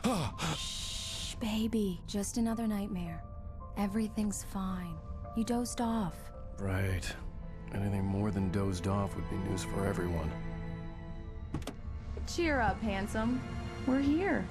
Shh, baby. Just another nightmare. Everything's fine. You dozed off. Right. Anything more than dozed off would be news for everyone. Cheer up, handsome. We're here.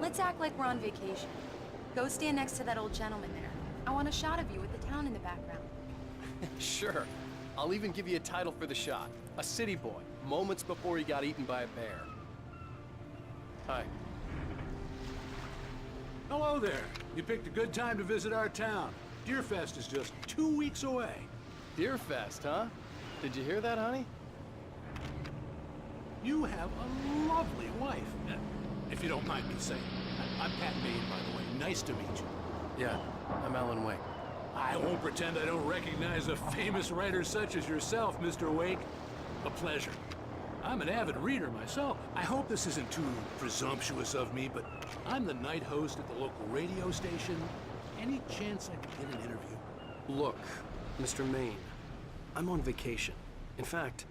Let's act like we're on vacation. Go stand next to that old gentleman there. I want a shot of you with the town in the background. Sure. I'll even give you a title for the shot. A city boy, moments before he got eaten by a bear. Hi. Hello there. You picked a good time to visit our town. Deerfest is just 2 weeks away. Deerfest, huh? Did you hear that, honey? You have a lovely wife. If you don't mind me saying. I'm Pat Maine, by the way. Nice to meet you. Yeah, I'm Alan Wake. I won't pretend I don't recognize a famous writer such as yourself, Mr. Wake. A pleasure. I'm an avid reader myself. I hope this isn't too presumptuous of me, but I'm the night host at the local radio station. Any chance I could get an interview? Look, Mr. Maine, I'm on vacation. In fact,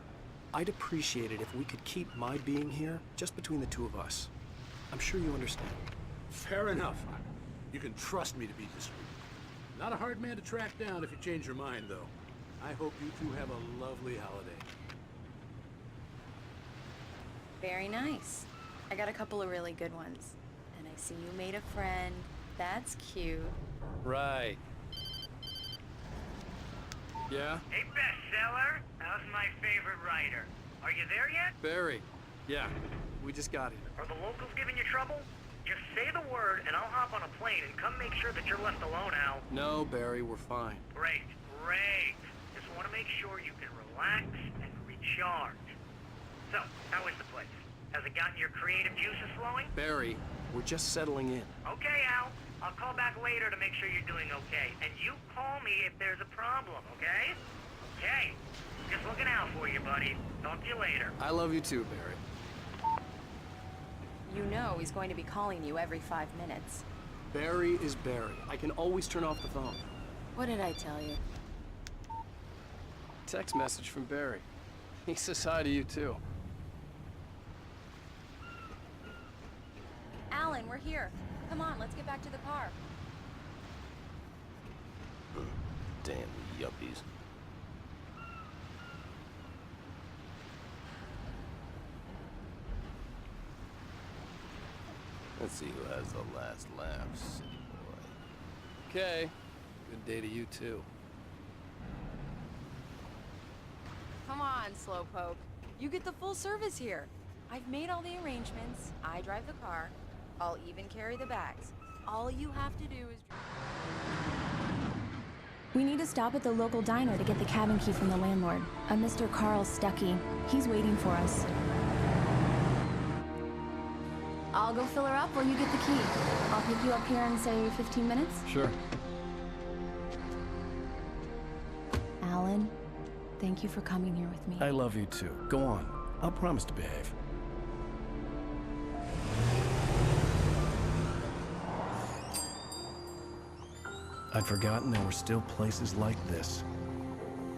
I'd appreciate it if we could keep my being here just between the two of us. I'm sure you understand. Fair enough. You can trust me to be discreet. Not a hard man to track down if you change your mind, though. I hope you two have a lovely holiday. Very nice. I got a couple of really good ones. And I see you made a friend. That's cute. Right. Yeah? Hey, bestseller. How's my favorite writer? Are you there yet? Barry. Yeah, we just got here. Are the locals giving you trouble? Just say the word and I'll hop on a plane and come make sure that you're left alone, Al. No, Barry, we're fine. Great, great. Just want to make sure you can relax and recharge. So, how is the place? Has it gotten your creative juices flowing? Barry, we're just settling in. Okay, Al. I'll call back later to make sure you're doing okay. And you call me if there's a problem, okay? Okay. Just looking out for you, buddy. Talk to you later. I love you too, Barry. You know he's going to be calling you every 5 minutes. Barry is Barry. I can always turn off the phone. What did I tell you? Text message from Barry. He says hi to you too. Alan, we're here. Come on, let's get back to the car. Damn yuppies. Let's see who has the last laugh, city boy. Okay. Good day to you too. Come on, Slowpoke. You get the full service here. I've made all the arrangements. I drive the car. I'll even carry the bags. All you have to do is... We need to stop at the local diner to get the cabin key from the landlord. A Mr. Carl Stuckey. He's waiting for us. I'll go fill her up while you get the key. I'll pick you up here in, say, 15 minutes? Sure. Alan, thank you for coming here with me. I love you too. Go on. I'll promise to behave. I'd forgotten there were still places like this.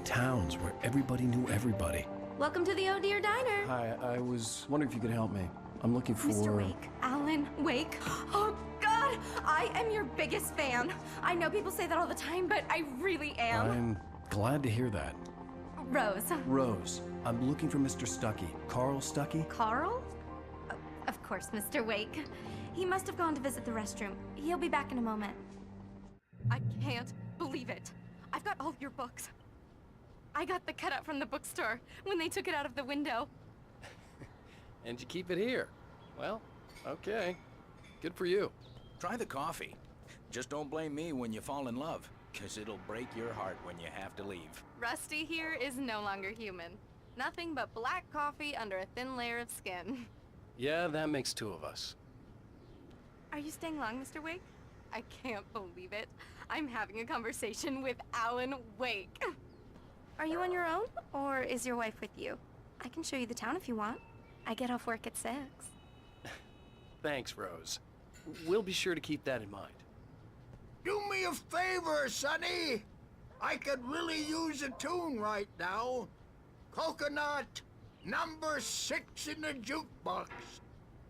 Towns where everybody knew everybody. Welcome to the Oh Dear Diner. Hi, I was wondering if you could help me. I'm looking for... Mr. Wake. Alan Wake. Oh, God! I am your biggest fan. I know people say that all the time, but I really am. I'm glad to hear that. Rose. Rose, I'm looking for Mr. Stuckey. Carl Stuckey? Carl? Of course, Mr. Wake. He must have gone to visit the restroom. He'll be back in a moment. I can't believe it. I've got all your books. I got the cutout from the bookstore when they took it out of the window. And you keep it here. Well, okay. Good for you. Try the coffee. Just don't blame me when you fall in love, 'cause it'll break your heart when you have to leave. Rusty here is no longer human. Nothing but black coffee under a thin layer of skin. Yeah, that makes two of us. Are you staying long, Mr. Wake? I can't believe it. I'm having a conversation with Alan Wake. Are you on your own, or is your wife with you? I can show you the town if you want. I get off work at 6. Thanks, Rose. We'll be sure to keep that in mind. Do me a favor, Sonny. I could really use a tune right now. Coconut, number 6 in the jukebox.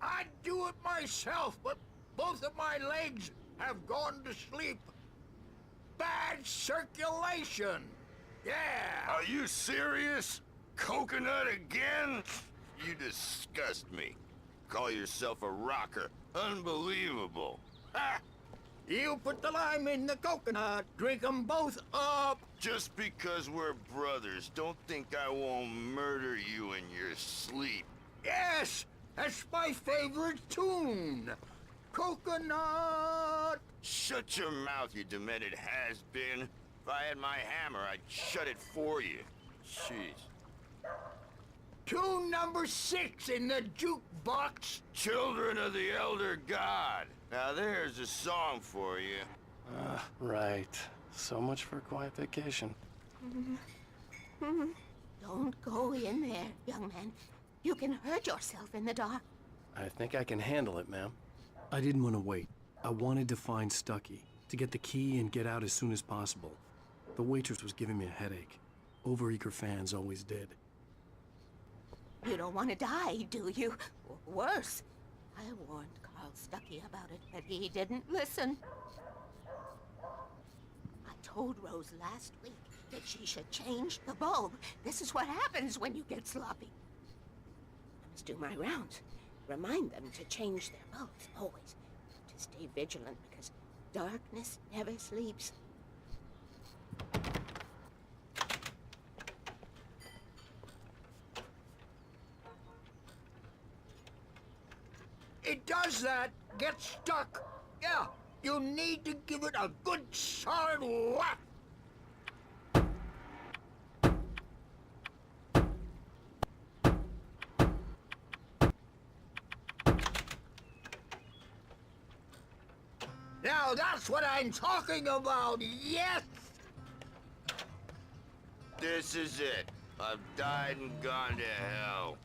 I'd do it myself, but both of my legs have gone to sleep. Bad circulation. Yeah. Are you serious? Coconut again? You disgust me. Call yourself a rocker. Unbelievable. Ha! You put the lime in the coconut. Drink 'em both up. Just because we're brothers, don't think I won't murder you in your sleep. Yes, that's my favorite tune. Coconut. Shut your mouth, you demented has-been. If I had my hammer, I'd shut it for you. Jeez. Tune number 6 in the jukebox. Children of the Elder God. Now there's a song for you. Right. So much for a quiet vacation. Don't go in there, young man. You can hurt yourself in the dark. I think I can handle it, ma'am. I didn't want to wait. I wanted to find Stucky, to get the key and get out as soon as possible. The waitress was giving me a headache. Overeager fans always did. You don't want to die, do you? Worse. I warned Carl Stucky about it, but he didn't listen. I told Rose last week that she should change the bulb. This is what happens when you get sloppy. I must do my rounds. Remind them to change their bulbs, always. To stay vigilant, because darkness never sleeps. It does that. Get stuck. Yeah, you need to give it a good solid whack. Now that's what I'm talking about, yes! This is it. I've died and gone to hell.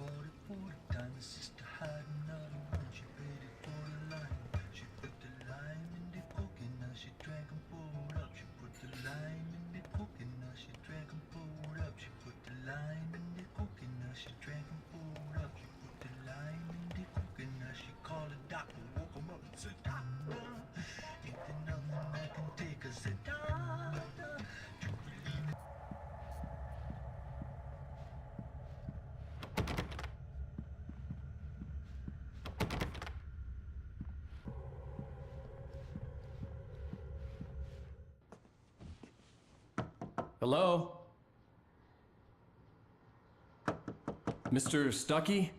Hello? Mr. Stucky?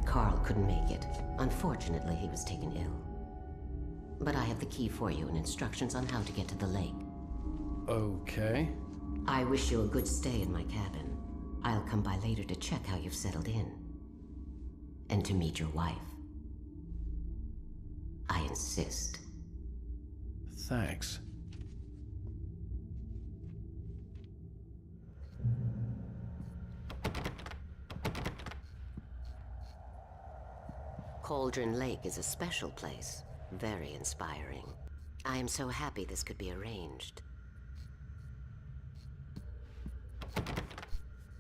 Carl couldn't make it. Unfortunately, he was taken ill. But I have the key for you and instructions on how to get to the lake. Okay. I wish you a good stay in my cabin. I'll come by later to check how you've settled in. And to meet your wife. I insist. Thanks. Cauldron Lake is a special place. Very inspiring. I am so happy this could be arranged.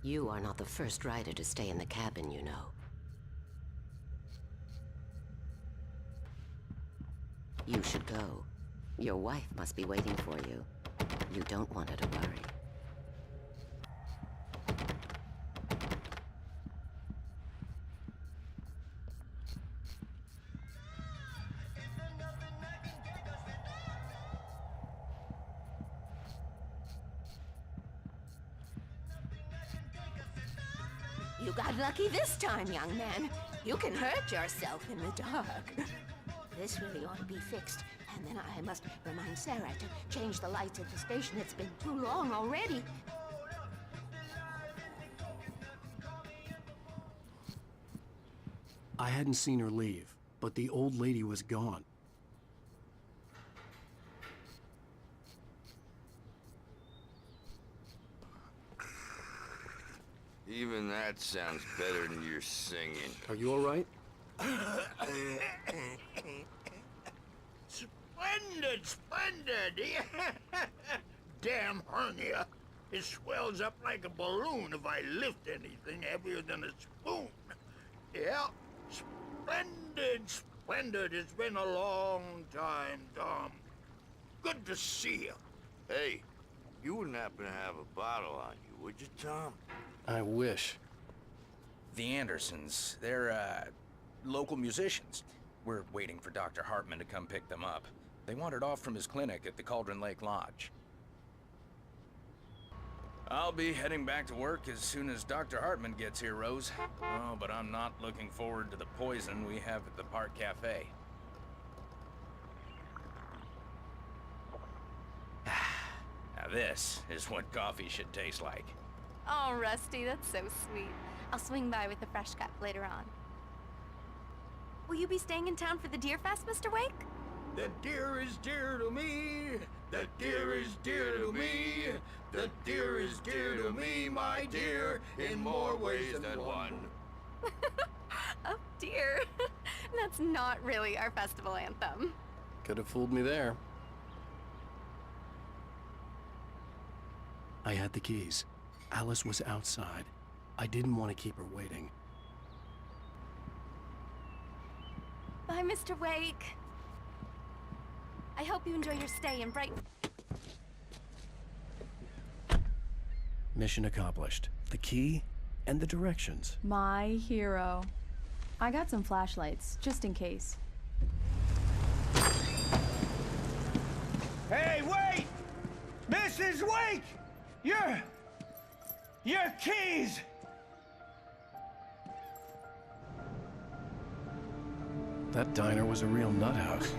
You are not the first rider to stay in the cabin, you know. You should go. Your wife must be waiting for you. You don't want her to worry. You got lucky this time, young man. You can hurt yourself in the dark. This really ought to be fixed. And then I must remind Sarah to change the lights at the station. It's been too long already. I hadn't seen her leave, but the old lady was gone. Even that sounds better than your singing. Are you all right? Splendid, splendid! Damn hernia. It swells up like a balloon if I lift anything heavier than a spoon. Yeah, splendid, splendid. It's been a long time, Tom. Good to see you. Hey, you wouldn't happen to have a bottle on you, would you, Tom? I wish. The Andersons, they're, local musicians. We're waiting for Dr. Hartman to come pick them up. They wandered off from his clinic at the Cauldron Lake Lodge. I'll be heading back to work as soon as Dr. Hartman gets here, Rose. Oh, but I'm not looking forward to the poison we have at the Park Cafe. Now this is what coffee should taste like. Oh, Rusty, that's so sweet. I'll swing by with a fresh cup later on. Will you be staying in town for the Deer Fest, Mr. Wake? The deer is dear to me. The deer is dear to me. The deer is dear to me, my dear, in more ways than one. Oh, dear. That's not really our festival anthem. Could have fooled me there. I had the keys. Alice was outside. I didn't want to keep her waiting. Bye, Mr. Wake. I hope you enjoy your stay in Brighton. Mission accomplished. The key and the directions. My hero. I got some flashlights, just in case. Hey, wait! Mrs. Wake! Your keys! That diner was a real nut house.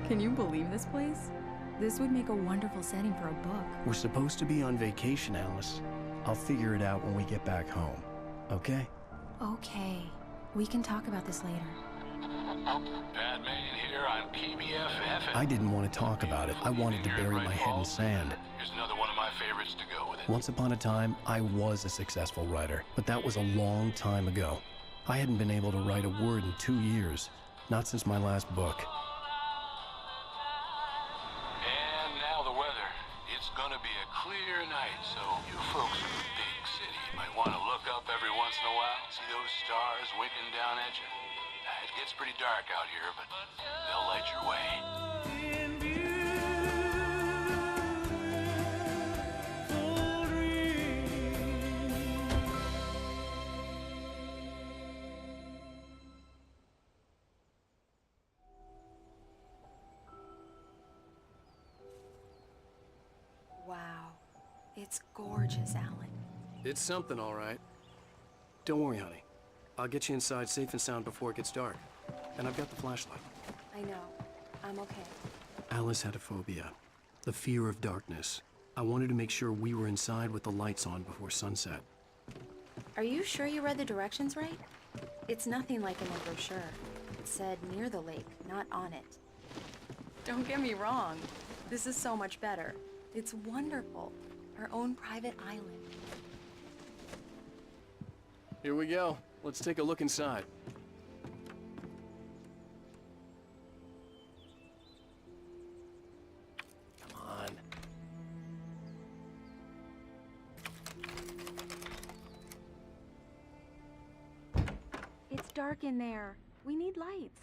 Can you believe this place? This would make a wonderful setting for a book. We're supposed to be on vacation, Alice. I'll figure it out when we get back home. Okay? Okay. We can talk about this later. Padman here on PBFF. I didn't want to talk about it. I wanted to bury my head in sand. Here's another one of my favorites to go with it. Once upon a time, I was a successful writer, but that was a long time ago. I hadn't been able to write a word in 2 years. Not since my last book. And now the weather. It's gonna be a clear night, so you folks in the big city might want to look up every once in a while, see those stars winking down at you. It gets pretty dark out here, but they'll light your way. Wow. It's gorgeous, Alan. It's something, all right. Don't worry, honey. I'll get you inside safe and sound before it gets dark. And I've got the flashlight. I know. I'm okay. Alice had a phobia. The fear of darkness. I wanted to make sure we were inside with the lights on before sunset. Are you sure you read the directions right? It's nothing like in the brochure. It said near the lake, not on it. Don't get me wrong. This is so much better. It's wonderful. Our own private island. Here we go. Let's take a look inside. Come on. It's dark in there. We need lights.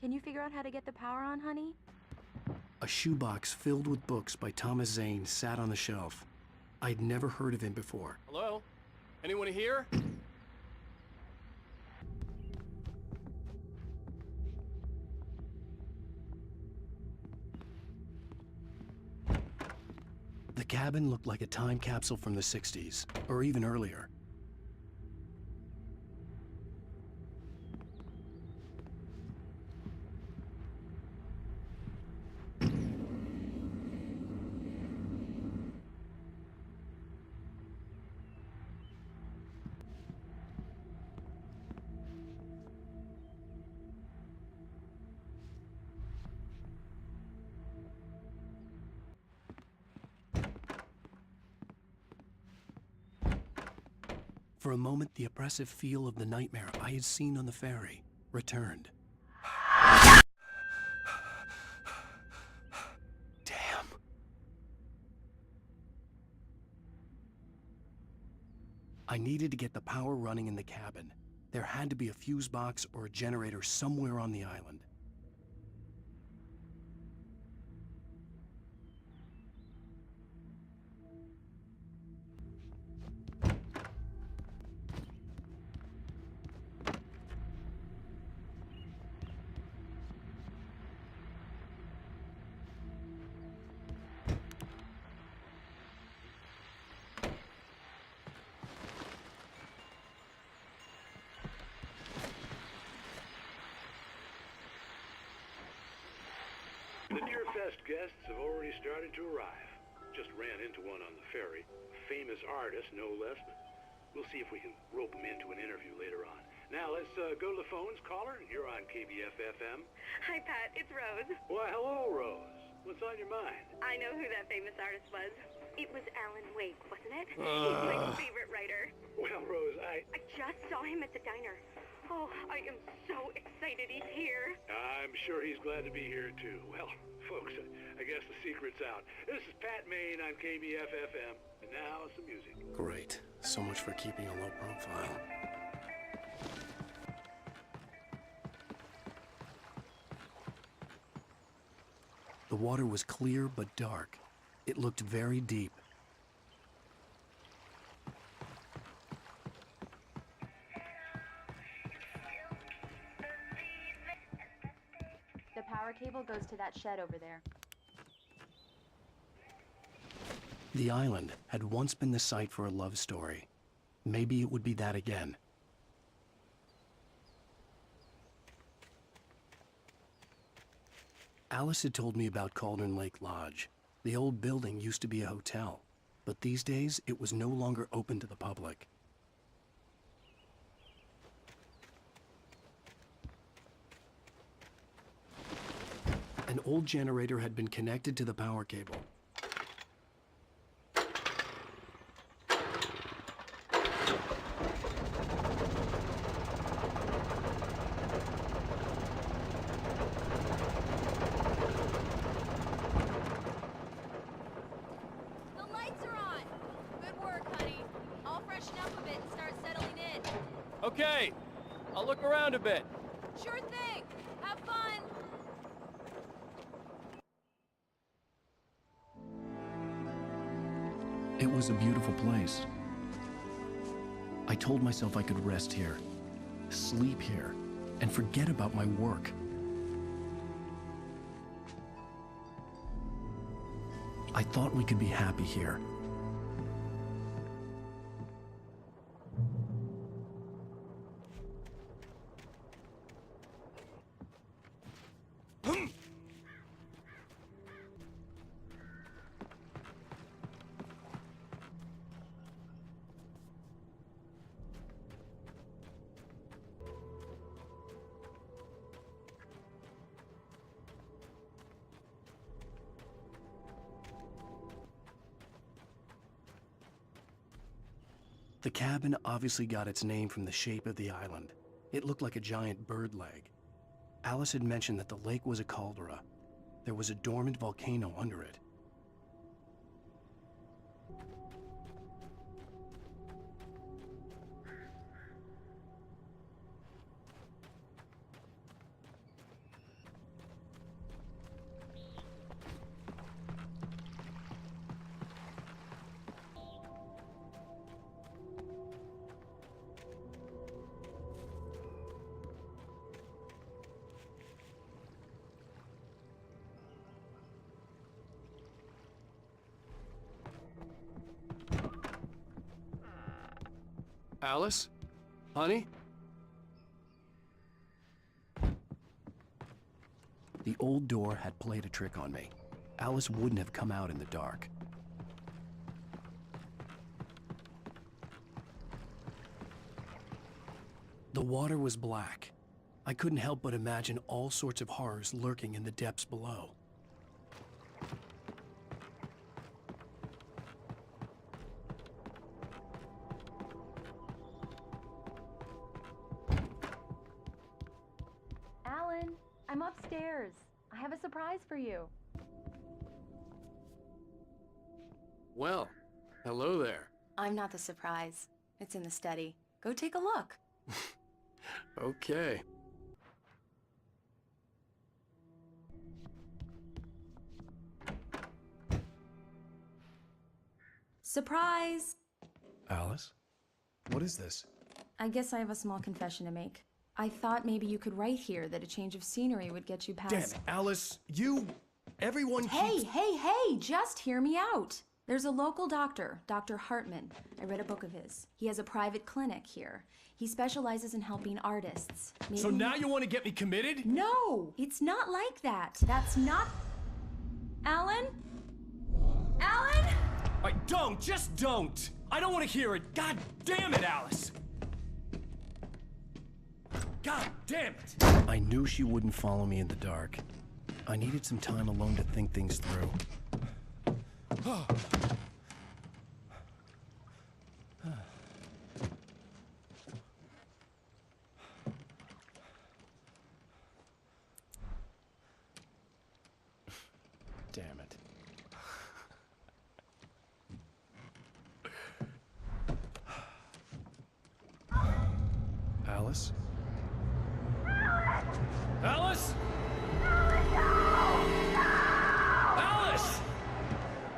Can you figure out how to get the power on, honey? A shoebox filled with books by Thomas Zane sat on the shelf. I'd never heard of him before. Hello? Anyone here? The cabin looked like a time capsule from the 60s, or even earlier. For a moment, the oppressive feel of the nightmare I had seen on the ferry returned. Damn. I needed to get the power running in the cabin. There had to be a fuse box or a generator somewhere on the island. The Deerfest guests have already started to arrive. Just ran into one on the ferry. Famous artist, no less. We'll see if we can rope him into an interview later on. Now, let's go to the phones. Caller, you're on KBF-FM. Hi, Pat. It's Rose. Why, hello, Rose. What's on your mind? I know who that famous artist was. It was Alan Wake, wasn't it? He's my favorite writer. Well, Rose, I just saw him at the diner. Oh, I am so excited he's here. I'm sure he's glad to be here, too. Well, folks, I guess the secret's out. This is Pat Maine on KBF-FM, and now some music. Great. So much for keeping a low profile. The water was clear but dark. It looked very deep. The power cable goes to that shed over there. The island had once been the site for a love story. Maybe it would be that again. Alice had told me about Cauldron Lake Lodge. The old building used to be a hotel, but these days it was no longer open to the public. An old generator had been connected to the power cable. The lights are on. Good work, honey. I'll freshen up a bit and start settling in. Okay, I'll look around a bit. Sure thing. Have fun. It was a beautiful place. I told myself I could rest here, sleep here, and forget about my work. I thought we could be happy here. The cabin obviously got its name from the shape of the island. It looked like a giant bird leg. Alice had mentioned that the lake was a caldera. There was a dormant volcano under it. Alice? Honey? The old door had played a trick on me. Alice wouldn't have come out in the dark. The water was black. I couldn't help but imagine all sorts of horrors lurking in the depths below. Alan, I'm upstairs. I have a surprise for you. Well, hello there. I'm not the surprise. It's in the study. Go take a look. Okay. Surprise! Alice? What is this? I guess I have a small confession to make. I thought maybe you could write here that a change of scenery would get you past... Damn it, Alice, everyone keeps... Hey, just hear me out. There's a local doctor, Dr. Hartman. I read a book of his. He has a private clinic here. He specializes in helping artists. Maybe... So now you want to get me committed? No, it's not like that. That's not... Alan? Alan? Just don't! I don't want to hear it! God damn it, Alice! God damn it! I knew she wouldn't follow me in the dark. I needed some time alone to think things through. Damn it. Alice? Alice? Alice!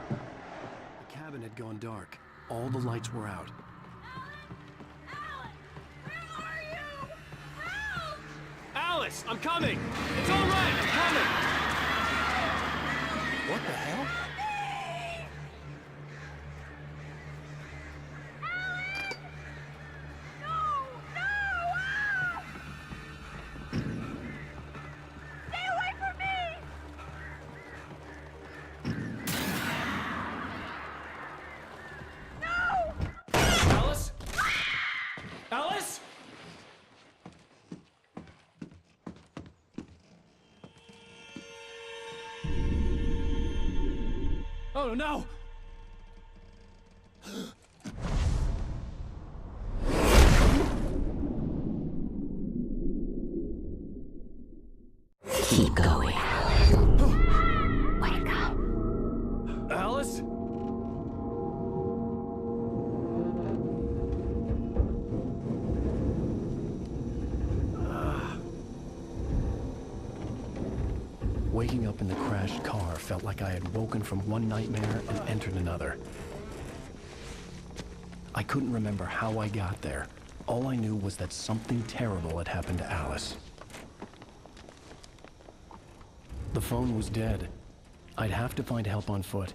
The cabin had gone dark. All the lights were out. Alice, I'm coming! It's all right, I'm coming! What the hell? Alice? Alice? Oh no! Keep going. Wake up. Alice? Waking up in the crashed car felt like I had woken from one nightmare and entered another. I couldn't remember how I got there. All I knew was that something terrible had happened to Alice. The phone was dead. I'd have to find help on foot,